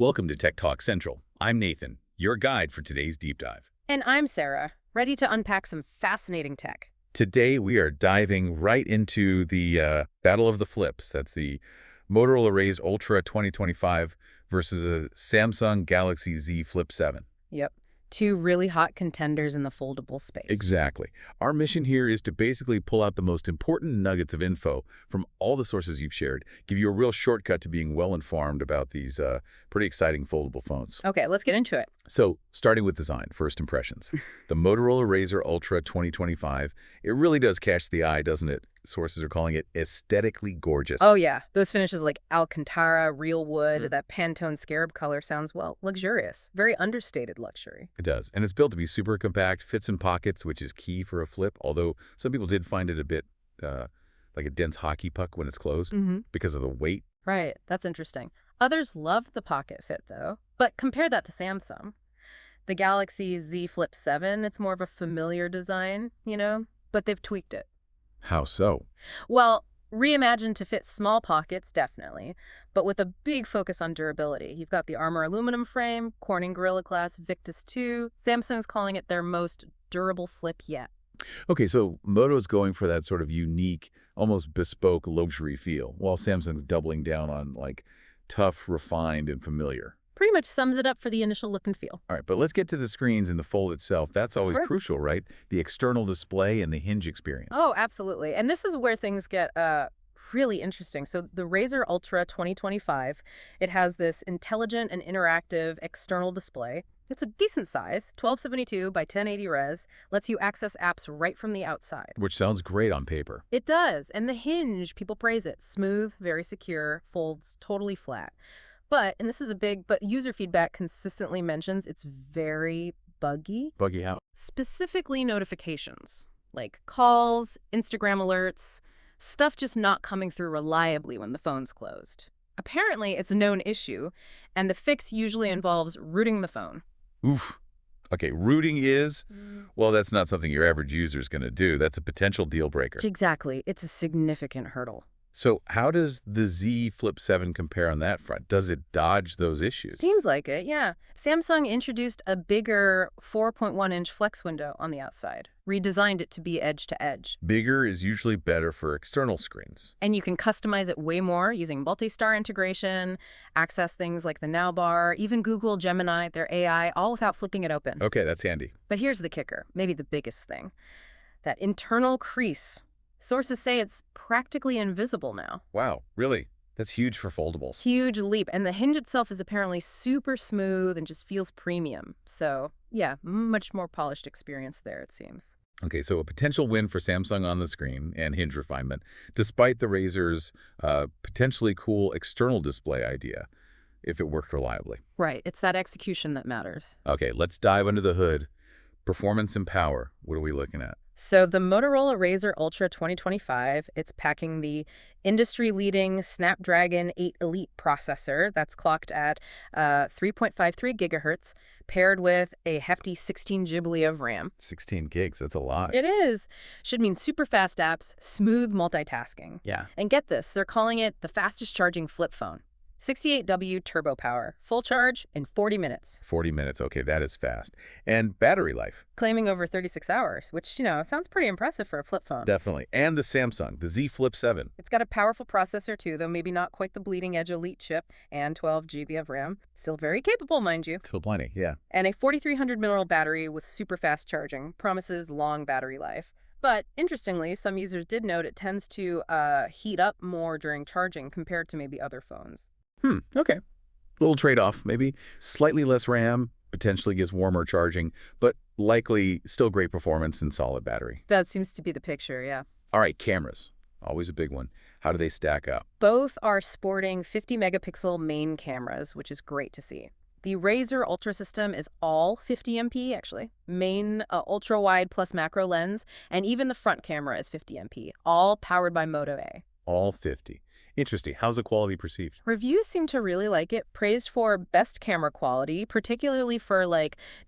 Welcome to Tech Talk Central. I'm Nathan, your guide for today's deep dive. And I'm Sarah, ready to unpack some fascinating tech. Today we are diving right into the Battle of the Flips. That's the Motorola Razr Ultra 2025 versus a Samsung Galaxy Z Flip 7. Yep. Two really hot contenders in the foldable space. Exactly. Our mission here is to basically pull out the most important nuggets of info from all the sources you've shared, give you a real shortcut to being well-informed about these pretty exciting foldable phones. Okay, let's get into it. So, starting with design, first impressions. The Motorola Razr Ultra 2025, it really does catch the eye, doesn't it? Sources are calling it aesthetically gorgeous. Oh yeah, those finishes like Alcantara, real wood, that Pantone scarab color sounds, well, luxurious. Very understated luxury. It does. And it's built to be super compact, fits in pockets, which is key for a flip, although some people did find it a bit like a dense hockey puck when it's closed because of the weight. Right, that's interesting. Others loved the pocket fit though. But compare that to Samsung. The Galaxy Z Flip 7, it's more of a familiar design, but they've tweaked it. How so? Well, reimagined to fit small pockets, definitely, but with a big focus on durability. You've got the Armor aluminum frame, Corning Gorilla Glass Victus 2. Samsung's calling it their most durable flip yet. Okay, so Moto's going for that sort of unique, almost bespoke luxury feel, while Samsung's doubling down on, like, tough, refined, and familiar. Pretty much sums it up for the initial look and feel. All right, but let's get to the screens and the fold itself. That's always crucial, right? The external display and the hinge experience. Oh, absolutely. And this is where things get really interesting. So the Razr Ultra 2025, it has this intelligent and interactive external display. It's a decent size, 1272 by 1080 res, lets you access apps right from the outside. Which sounds great on paper. It does. And the hinge, people praise it. Smooth, very secure, folds totally flat. But, and this is a big, but user feedback consistently mentions it's very buggy. Buggy how? Specifically notifications, like calls, Instagram alerts, stuff just not coming through reliably when the phone's closed. Apparently, it's a known issue, and the fix usually involves rooting the phone. Oof. Okay, rooting is, well, that's not something your average user is going to do. That's a potential deal breaker. Exactly. It's a significant hurdle. So how does the Z Flip 7 compare on that front? Does it dodge those issues? Seems like it, yeah. Samsung introduced a bigger 4.1-inch flex window on the outside, redesigned it to be edge-to-edge. Bigger is usually better for external screens. And you can customize it way more using multi-star integration, access things like the Now bar, even Google Gemini, their AI, all without flipping it open. Okay, that's handy. But here's the kicker, maybe the biggest thing. That internal crease. Sources say it's practically invisible now. Wow, really? That's huge for foldables. Huge leap. And the hinge itself is apparently super smooth and just feels premium. So, yeah, much more polished experience there, it seems. Okay, so a potential win for Samsung on the screen and hinge refinement, despite the Razr's potentially cool external display idea, if it worked reliably. Right. It's that execution that matters. Okay, let's dive under the hood. Performance and power. What are we looking at? So the Motorola Razr Ultra 2025, it's packing the industry-leading Snapdragon 8 Elite processor that's clocked at 3.53 gigahertz, paired with a hefty 16 GB of RAM. 16 gigs, that's a lot. It is. Should mean super fast apps, smooth multitasking. Yeah. And get this, they're calling it the fastest charging flip phone. 68W turbo power, full charge in 40 minutes. 40 minutes, okay, that is fast. And battery life. Claiming over 36 hours, which, sounds pretty impressive for a flip phone. Definitely. And the Samsung, the Z Flip 7. It's got a powerful processor too, though maybe not quite the bleeding edge Elite chip, and 12 GB of RAM. Still very capable, mind you. Still plenty, yeah. And a 4,300 mAh battery with super fast charging, promises long battery life. But interestingly, some users did note it tends to heat up more during charging compared to maybe other phones. Okay. Little trade-off, maybe. Slightly less RAM, potentially gives warmer charging, but likely still great performance and solid battery. That seems to be the picture, yeah. All right, cameras. Always a big one. How do they stack up? Both are sporting 50-megapixel main cameras, which is great to see. The Razr Ultra system is all 50MP, actually. Main ultra-wide plus macro lens, and even the front camera is 50MP, all powered by Moto A. All 50. Interesting. How's the quality perceived? Reviews seem to really like it, praised for best camera quality, particularly for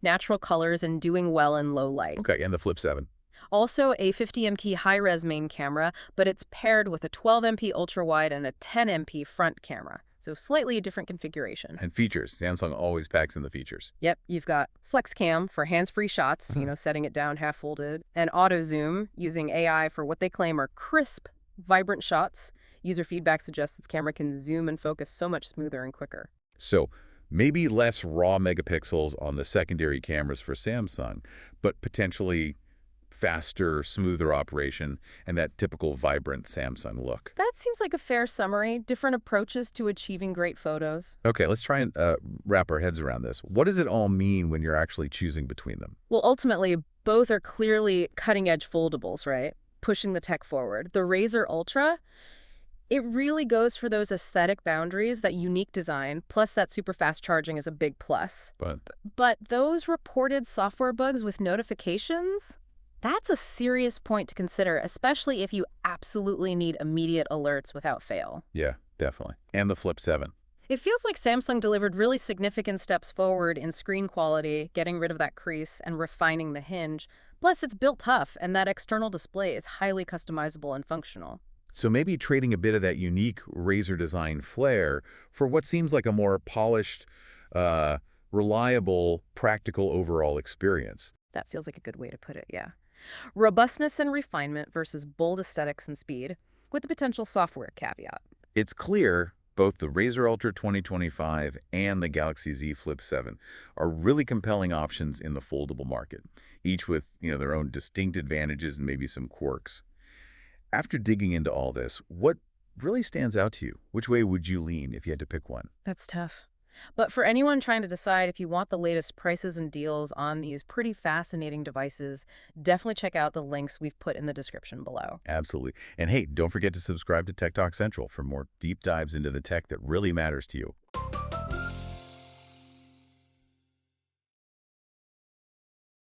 natural colors and doing well in low light. Okay, and the Flip 7. Also a 50MP high-res main camera, but it's paired with a 12MP ultra-wide and a 10MP front camera. so slightly different configuration. And features. Samsung always packs in the features. Yep, you've got flex cam for hands-free shots, Mhm. setting it down half folded, and auto zoom using AI for what they claim are crisp, vibrant shots. User feedback suggests its camera can zoom and focus so much smoother and quicker. So maybe less raw megapixels on the secondary cameras for Samsung, but potentially faster, smoother operation and that typical vibrant Samsung look. That seems like a fair summary. Different approaches to achieving great photos. Okay, let's try and wrap our heads around this. What does it all mean when you're actually choosing between them? Well, ultimately, both are clearly cutting-edge foldables, right? Pushing the tech forward. The Razr Ultra, it really goes for those aesthetic boundaries, that unique design, plus that super fast charging is a big plus. But But those reported software bugs with notifications, that's a serious point to consider, especially if you absolutely need immediate alerts without fail. yeah, definitely. And the Flip 7. It feels like Samsung delivered really significant steps forward in screen quality, getting rid of that crease and refining the hinge. Plus, it's built tough, and that external display is highly customizable and functional. So maybe trading a bit of that unique Razr design flair for what seems like a more polished, reliable, practical overall experience. That feels like a good way to put it, yeah. Robustness and refinement versus bold aesthetics and speed, with the potential software caveat. It's clear both the Razr Ultra 2025 and the Galaxy Z Flip 7 are really compelling options in the foldable market, each with, their own distinct advantages and maybe some quirks. After digging into all this, what really stands out to you? Which way would you lean if you had to pick one? That's tough. But for anyone trying to decide if you want the latest prices and deals on these pretty fascinating devices, definitely check out the links we've put in the description below. Absolutely. And hey, don't forget to subscribe to Tech Talk Central for more deep dives into the tech that really matters to you.